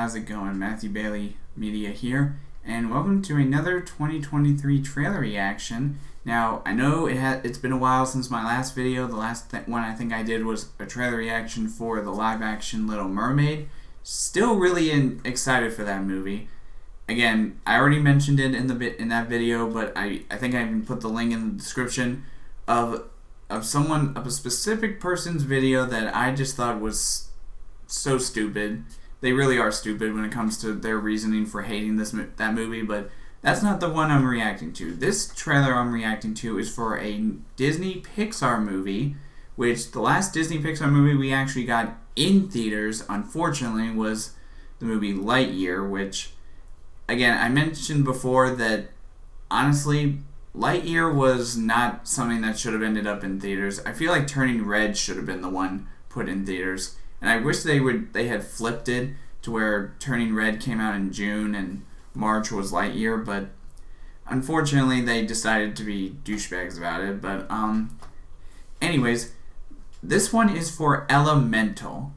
how's it going? Matthew Bailey Media here, and welcome to another 2023 trailer reaction. Now, I know it's been a while since my last video. The last one I think I did was a trailer reaction for the live-action Little Mermaid. Still really excited for that movie. Again, I already mentioned it in that video, but I think I even put the link in the description of a specific person's video that I just thought was so stupid. They really are stupid when it comes to their reasoning for hating that movie, but that's not the one I'm reacting to. This trailer I'm reacting to is for a Disney Pixar movie, which the last Disney Pixar movie we actually got in theaters, unfortunately, was the movie Lightyear, which, again, I mentioned before that, honestly, Lightyear was not something that should have ended up in theaters. I feel like Turning Red should have been the one put in theaters. And I wish they had flipped it to where Turning Red came out in June and March was Lightyear, but unfortunately they decided to be douchebags about it. But anyways, this one is for Elemental.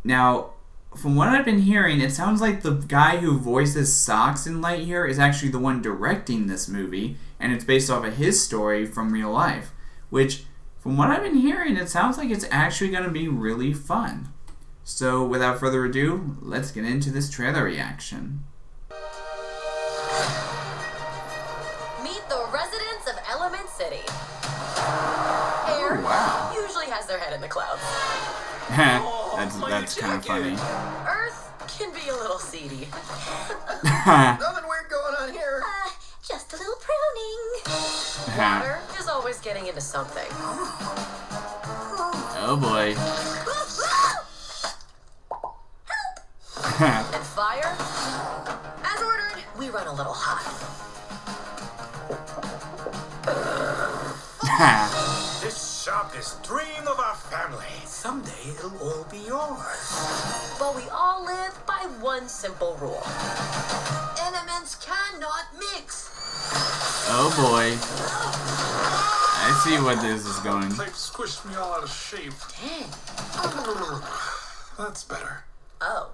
Now, from what I've been hearing, it sounds like the guy who voices Socks in Lightyear is actually the one directing this movie, and it's based off of his story from real life, which, from what I've been hearing, it sounds like it's actually going to be really fun. So, without further ado, let's get into this trailer reaction. Meet the residents of Element City. Air usually has their head in the clouds. That's kind of funny. Earth can be a little seedy. Nothing weird going on here. Just a little pruning. Water is always getting into something. Oh boy. And fire? As ordered, we run a little hot. This shop is dream of our family. Someday it'll all be yours. But we all live by one simple rule. Elements cannot mix. Oh boy. I see what this is going. They've squished me all out of shape. Dang. That's better. Oh.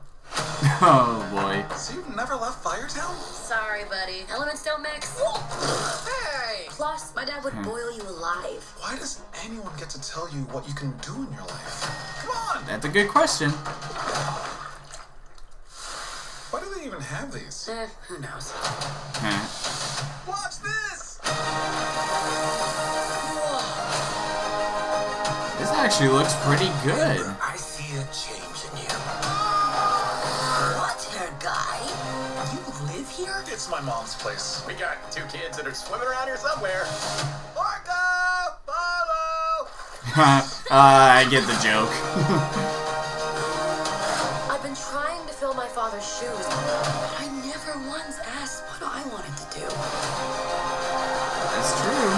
Oh boy. So you've never left Firetown? Sorry, buddy. Elements don't mix. Hey! Plus, my dad would boil you alive. Why does anyone get to tell you what you can do in your life? Come on! That's a good question. Why do they even have these? Who knows? Watch this! This actually looks pretty good. I see a change in you. What, hair guy? You live here? It's my mom's place. We got 2 kids that are swimming around here somewhere. Orca! Follow! I get the joke. I've been trying to fill my father's shoes, but I never once asked what I wanted to do. That's true.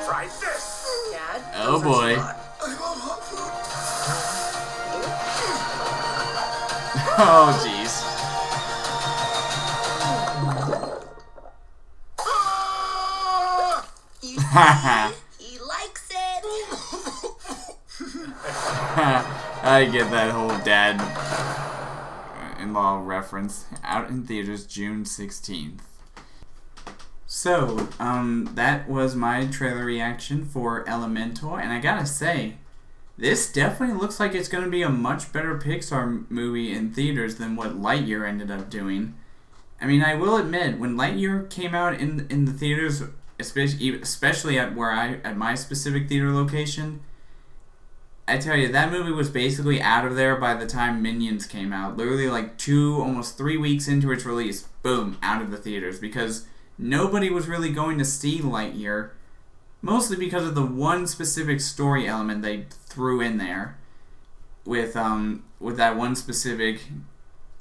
Try this! Dad? Oh boy. I love hot food. Oh jeez. You see? He likes it. I get that whole dad-in-law reference. Out in theaters June 16th. So, that was my trailer reaction for Elemental, and I gotta say, this definitely looks like it's gonna be a much better Pixar movie in theaters than what Lightyear ended up doing. I mean, I will admit, when Lightyear came out in the theaters, especially at my specific theater location, I tell you, that movie was basically out of there by the time Minions came out. Literally like 2, almost 3 weeks into its release, boom, out of the theaters, because nobody was really going to see Lightyear, mostly because of the one specific story element they threw in there with that one specific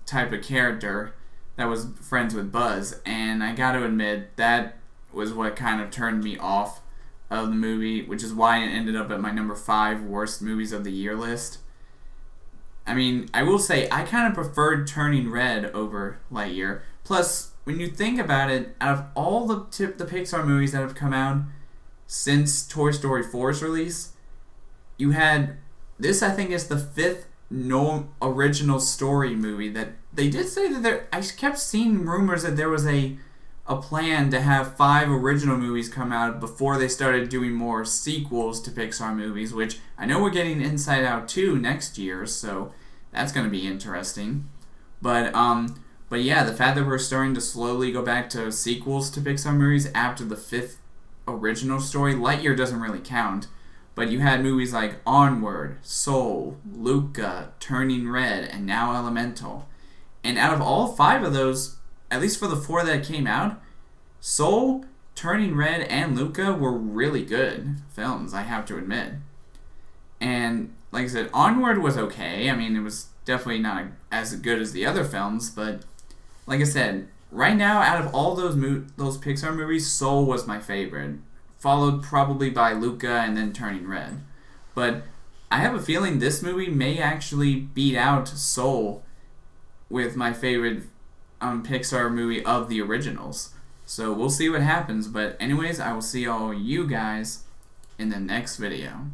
type of character that was friends with Buzz, and I gotta admit, that was what kind of turned me off of the movie, which is why it ended up at my number 5 worst movies of the year list. I mean, I will say, I kind of preferred Turning Red over Lightyear. Plus, when you think about it, out of all the Pixar movies that have come out since Toy Story 4's release, you had, this I think is the 5th no original story movie. That they did say that I kept seeing rumors that there was a plan to have 5 original movies come out before they started doing more sequels to Pixar movies, which I know we're getting Inside Out 2 next year, so that's going to be interesting. But yeah, the fact that we're starting to slowly go back to sequels to Pixar movies after the 5th original story, Lightyear doesn't really count, but you had movies like Onward, Soul, Luca, Turning Red, and now Elemental. And out of all 5 of those, at least for the 4 that came out, Soul, Turning Red, and Luca were really good films, I have to admit. And like I said, Onward was okay. I mean, it was definitely not as good as the other films, but like I said, right now, out of all those Pixar movies, Soul was my favorite, followed probably by Luca and then Turning Red. But I have a feeling this movie may actually beat out Soul with my favorite Pixar movie of the originals. So we'll see what happens. But anyways, I will see all you guys in the next video.